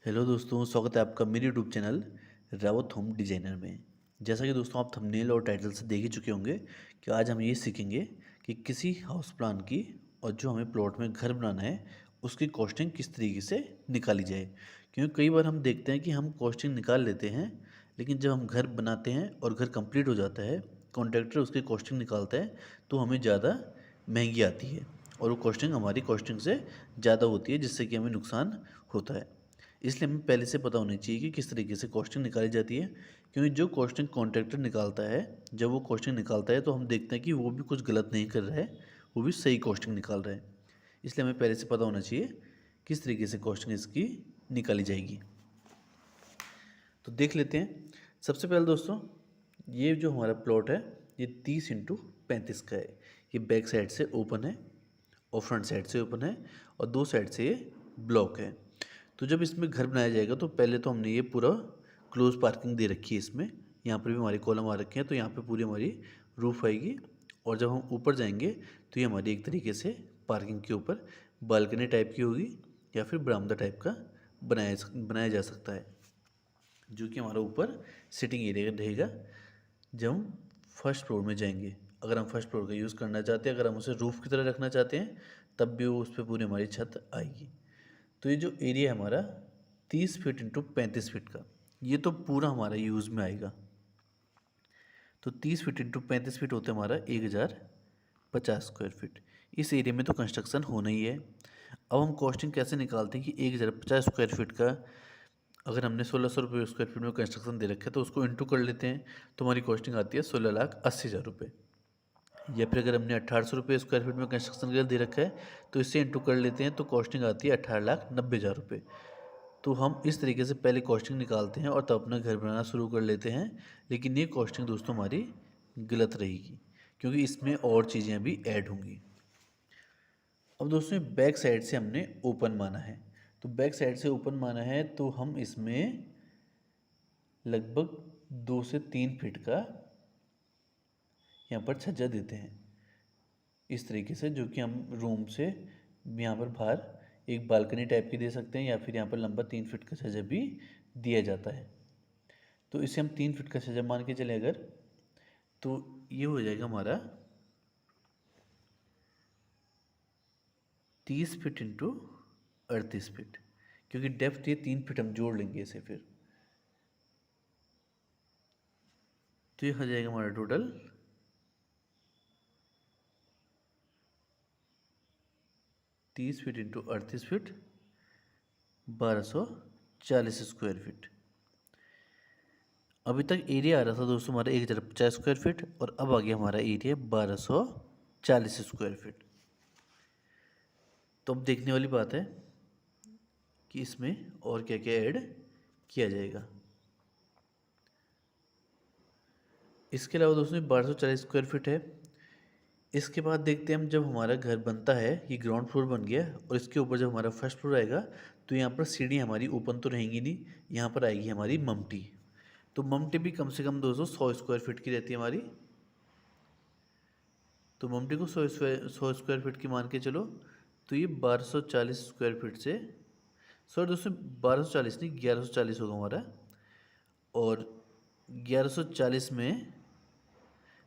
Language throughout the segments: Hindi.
हेलो दोस्तों, स्वागत है आपका मेरे YouTube channel Rawat home designer में। जैसा कि दोस्तों आप थंबनेल और टाइटल से देख ही चुके होंगे कि आज हम ये सीखेंगे कि किसी हाउस प्लान की और जो हमें प्लॉट में घर बनाना है उसकी कॉस्टिंग किस तरीके से निकाली जाए। क्योंकि कई बार हम देखते हैं कि हम कॉस्टिंग निकाल लेते हैं, लेकिन जब हम घर बनाते हैं और घर कंप्लीट हो जाता है, कॉन्ट्रैक्टर उसकी कॉस्टिंग निकालता है तो हमें ज़्यादा महंगी आती है और वो कॉस्टिंग हमारी कॉस्टिंग से ज़्यादा होती है, जिससे कि हमें नुकसान होता है। इसलिए हमें पहले से पता होनी चाहिए कि किस तरीके से कॉस्टिंग निकाली जाती है। क्योंकि जो कॉस्टिंग कॉन्ट्रैक्टर निकालता है, जब वो कॉस्टिंग निकालता है तो हम देखते हैं कि वो भी कुछ गलत नहीं कर रहा है, वो भी सही कॉस्टिंग निकाल रहा है। इसलिए हमें पहले से पता होना चाहिए किस तरीके से कॉस्टिंग इसकी निकाली जाएगी। तो देख लेते हैं। सबसे पहले दोस्तों, ये जो हमारा प्लॉट है ये 30x35 का है। ये बैक साइड से ओपन है और फ्रंट साइड से ओपन है और दो साइड से ये ब्लॉक है। तो जब इसमें घर बनाया जाएगा तो पहले तो हमने ये पूरा क्लोज पार्किंग दे रखी है इसमें। यहाँ पर भी हमारे कॉलम आ रखे हैं, तो यहाँ पे पूरी हमारी रूफ आएगी। और जब हम ऊपर जाएंगे तो ये हमारी एक तरीके से पार्किंग के ऊपर बालकनी टाइप की होगी या फिर बरामदा टाइप का बनाया जा सकता है, जो कि हमारा ऊपर सिटिंग एरिया रहेगा जब हम फर्स्ट फ्लोर में जाएंगे। अगर हम फर्स्ट फ्लोर का यूज़ करना चाहते हैं, अगर हम उसे रूफ़ की तरह रखना चाहते हैं, तब भी वो उस पर पूरी हमारी छत आएगी। तो ये जो एरिया है हमारा 30 फीट इंटू 35 फीट का, ये तो पूरा हमारा यूज़ में आएगा। तो 30 फीट इंटू 35 फीट होते हमारा 1050 स्क्वायर फीट। इस एरिया में तो कंस्ट्रक्शन होना ही है। अब हम कॉस्टिंग कैसे निकालते हैं कि 1050 स्क्वायर फीट का अगर हमने 1600 रुपये स्क्वायर फीट में कंस्ट्रक्शन दे रखा है तो उसको इंटू कर लेते हैं, तो हमारी कॉस्टिंग आती है 16,80,000 रुपये। या फिर अगर हमने 1800 रुपये स्क्वायर फीट में कंस्ट्रक्शन का दे रखा है तो इससे इंटू कर लेते हैं, तो कॉस्टिंग आती है 18,90,000 रुपये। तो हम इस तरीके से पहले कॉस्टिंग निकालते हैं और तब अपना घर बनाना शुरू कर लेते हैं। लेकिन ये कॉस्टिंग दोस्तों हमारी गलत रहेगी, क्योंकि इसमें और चीज़ें भी ऐड होंगी। अब दोस्तों बैक साइड से हमने ओपन माना है, तो बैक साइड से ओपन माना है तो हम इसमें लगभग 2 से 3 फीट का यहाँ पर छज्जा देते हैं इस तरीके से, जो कि हम रूम से यहाँ पर बाहर एक बालकनी टाइप की दे सकते हैं, या फिर यहाँ पर लंबा 3 फीट का छज्जा भी दिया जाता है। तो इसे हम 3 फीट का छज्जा मान के चले अगर, तो ये हो जाएगा हमारा 30 फीट इंटू 38 फीट, क्योंकि डेप्थ ये 3 फीट हम जोड़ लेंगे इसे फिर। तो ये हो जाएगा हमारा total 30 feet into 38 feet 1240 square feet. अभी तक एरिया आ रहा था दोस्तों हमारा 1050 स्क्वायर फीट, और अब आ गया हमारा एरिया 1240 स्क्वायर फीट। तो अब देखने वाली बात है कि इसमें और क्या क्या ऐड किया जाएगा। इसके अलावा दोस्तों 1240 स्क्वायर फीट है। इसके बाद देखते हैं हम, जब हमारा घर बनता है, ये ग्राउंड फ्लोर बन गया और इसके ऊपर जब हमारा फर्स्ट फ्लोर आएगा तो यहाँ पर सीढ़ी हमारी ओपन तो रहेंगी नहीं, यहाँ पर आएगी हमारी ममटी। तो ममटी भी कम से कम दोस्तों 100 स्क्वायर फीट की रहती है हमारी। तो ममटी को 100 स्क्वायर फीट की मान के चलो, तो ये 1240 स्क्वायर फीट से, सॉरी दोस्तों 1240 नहीं 1140 होगा हमारा। और 1140 में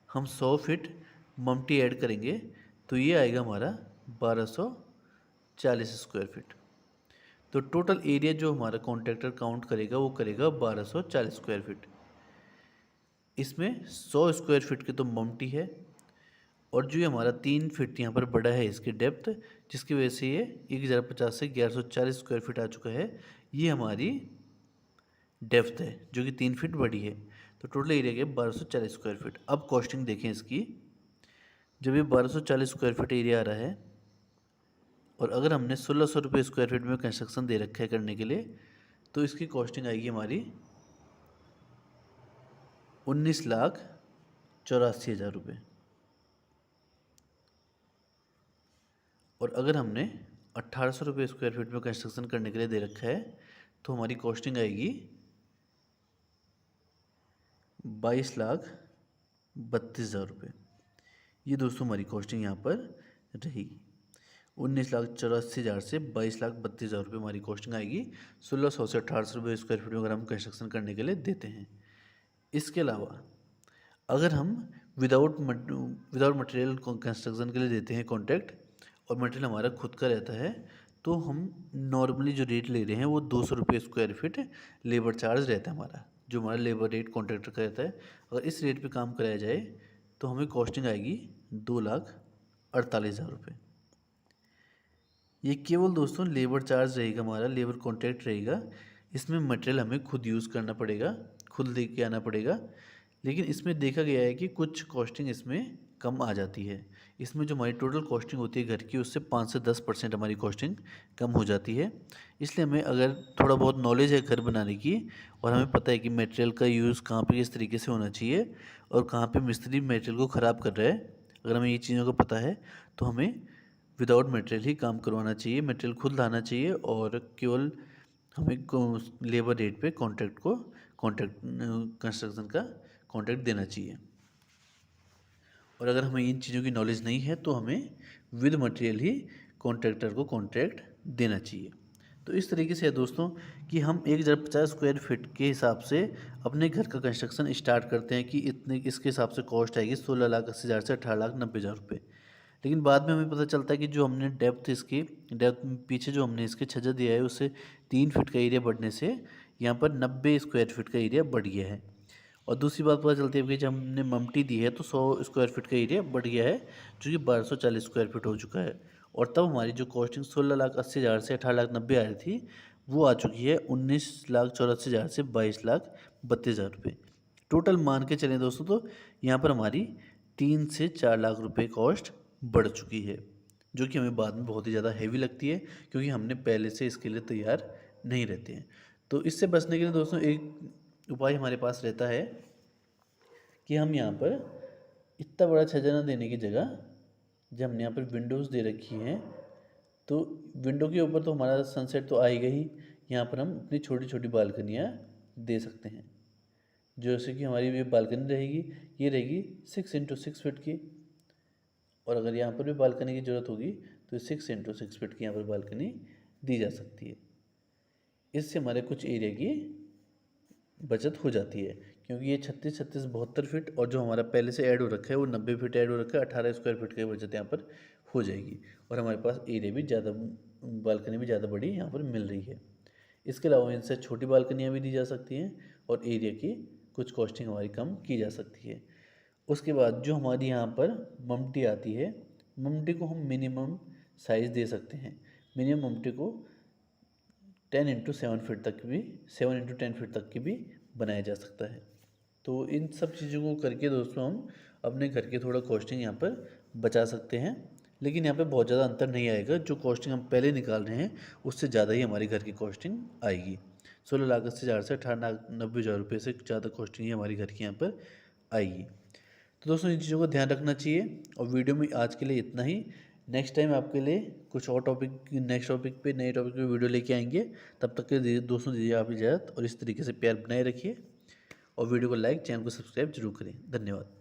हम 100 फीट ममटी ऐड करेंगे तो ये आएगा हमारा 1240 स्क्वायर फीट। तो टोटल एरिया जो हमारा कॉन्ट्रैक्टर काउंट करेगा वो करेगा 1240 स्क्वायर फीट। इसमें 100 स्क्वायर फीट की तो ममटी है, और जो ये हमारा 3 फीट यहाँ पर बड़ा है इसकी डेप्थ, जिसकी वजह से ये 1050 से 1140 स्क्वायर फीट आ चुका है, ये हमारी डेप्थ है जो कि 3 फीट बड़ी है। तो टोटल एरिया क्या है 1240 स्क्वायर फीट। अब कॉस्टिंग देखें इसकी। जब ये 1240 स्क्वायर फीट एरिया आ रहा है और अगर हमने 1600 रुपये स्क्वायर फीट में कंस्ट्रक्शन दे रखा है करने के लिए, तो इसकी कॉस्टिंग आएगी हमारी 19,84,000 रुपये। और अगर हमने 1800 रुपये स्क्वायर फीट में कंस्ट्रक्शन करने के लिए दे रखा है तो हमारी कॉस्टिंग आएगी 22,32,000 रुपये। ये दोस्तों हमारी कॉस्टिंग यहाँ पर रहेगी। 19,84,000 से 22,32,000 रुपये हमारी कॉस्टिंग आएगी। 1,600 से 1,800 रुपये स्क्वायर फीट में अगर हम कंस्ट्रक्शन करने के लिए देते हैं। इसके अलावा अगर हम विदाउट मटेरियल कंस्ट्रक्शन के लिए देते हैं कॉन्ट्रैक्ट और मटेरियल हमारा खुद का रहता है, तो हम नॉर्मली जो रेट ले रहे हैं वो 200 रुपये स्क्वायर फीट लेबर चार्ज रहता है हमारा, जो हमारा लेबर रेट कॉन्ट्रैक्टर का रहता है। अगर इस रेट पे काम कराया जाए तो हमें कॉस्टिंग आएगी 2,48,000 रुपये। ये केवल दोस्तों लेबर चार्ज रहेगा हमारा, लेबर कॉन्ट्रैक्ट रहेगा। इसमें मटेरियल हमें खुद यूज़ करना पड़ेगा, खुद लेके आना पड़ेगा। लेकिन इसमें देखा गया है कि कुछ कॉस्टिंग इसमें कम आ जाती है। इसमें जो हमारी टोटल कॉस्टिंग होती है घर की, उससे 5 से 10% हमारी कॉस्टिंग कम हो जाती है। इसलिए हमें अगर थोड़ा बहुत नॉलेज है घर बनाने की और हमें पता है कि मटेरियल का यूज़ कहाँ पे किस तरीके से होना चाहिए और कहाँ पे मिस्त्री मटेरियल को ख़राब कर रहा है, अगर हमें ये चीज़ों का पता है तो हमें विदाउट मटेरियल ही काम करवाना चाहिए, मटेरियल खुद लाना चाहिए और केवल हमें लेबर रेट पे कॉन्ट्रैक्ट कंस्ट्रक्शन का कॉन्ट्रैक्ट देना चाहिए। और अगर हमें इन चीज़ों की नॉलेज नहीं है तो हमें विद मटेरियल ही कॉन्ट्रैक्टर को कॉन्ट्रैक्ट देना चाहिए। तो इस तरीके से है दोस्तों कि हम 1,050 स्क्वायर फीट के हिसाब से अपने घर का कंस्ट्रक्शन स्टार्ट करते हैं कि इतने इसके हिसाब से कॉस्ट आएगी 16,80,000 से 18,90,000 रुपये। लेकिन बाद में हमें पता चलता है कि जो हमने डेप्थ पीछे जो हमने इसके छज्जा दिया है उससे 3 फीट का एरिया बढ़ने से यहाँ पर 90 स्क्वायर फीट का एरिया बढ़ गया है। और दूसरी बात पता चलती है कि जब हमने ममटी दी है तो 100 स्क्वायर फीट का एरिया बढ़ गया है, जो कि 1240 स्क्वायर फीट हो चुका है। और तब हमारी जो कॉस्टिंग 16,80,000 से 18,90,000 आ रही थी, वो आ चुकी है 19,84,000 से 22,32,000 रुपये। टोटल मान के चलें दोस्तों तो यहाँ पर हमारी 3 से 4 लाख रुपये कॉस्ट बढ़ चुकी है, जो कि हमें बाद में बहुत ही ज़्यादा हैवी लगती है क्योंकि हमने पहले से इसके लिए तैयार नहीं रहते हैं। तो इससे बचने के लिए दोस्तों एक उपाय हमारे पास रहता है कि हम यहाँ पर इतना बड़ा छज्जा न देने की जगह, जब हमने यहाँ पर विंडोज़ दे रखी हैं तो विंडो के ऊपर तो हमारा सनसेट तो आएगा ही, यहाँ पर हम अपनी छोटी छोटी बालकनियाँ दे सकते हैं। जैसे कि हमारी ये बालकनी रहेगी, ये रहेगी 6x6 फीट की, और अगर यहाँ पर भी बालकनी की ज़रूरत होगी तो 6x6 फीट की यहाँ पर बालकनी दी जा सकती है। इससे हमारे कुछ एरिया की बचत हो जाती है, क्योंकि ये 36-72 फीट और जो हमारा पहले से ऐड हो रखा है वो 90 फीट ऐड हो रखा है, 18 स्क्वायर फीट की बचत यहाँ पर हो जाएगी और हमारे पास एरिया भी ज़्यादा, बालकनी भी ज़्यादा बड़ी यहाँ पर मिल रही है। इसके अलावा इनसे छोटी बालकनियाँ भी दी जा सकती हैं और एरिया की कुछ कॉस्टिंग हमारी कम की जा सकती है। उसके बाद जो हमारी यहाँ पर ममटी आती है, ममटी को हम मिनिमम साइज़ दे सकते हैं। मिनिमम ममटी को 10x7 फीट तक भी 7x10 फीट तक की भी बनाया जा सकता है। तो इन सब चीज़ों को करके दोस्तों हम अपने घर के थोड़ा कॉस्टिंग यहाँ पर बचा सकते हैं, लेकिन यहाँ पे बहुत ज़्यादा अंतर नहीं आएगा। जो कॉस्टिंग हम पहले निकाल रहे हैं उससे ज़्यादा ही हमारे घर की कॉस्टिंग आएगी। 16,80,000 से 18,90,000 रुपये से ज़्यादा कॉस्टिंग ही हमारी घर की यहाँ पर आएगी। तो दोस्तों इन चीज़ों का ध्यान रखना चाहिए। और वीडियो में आज के लिए इतना ही। नेक्स्ट टाइम आपके लिए कुछ और नेक्स्ट टॉपिक पे नए टॉपिक पे वीडियो लेके आएंगे। तब तक के दोस्तों दीजिए आप इजाज़त और इस तरीके से प्यार बनाए रखिए और वीडियो को लाइक, चैनल को सब्सक्राइब जरूर करें। धन्यवाद।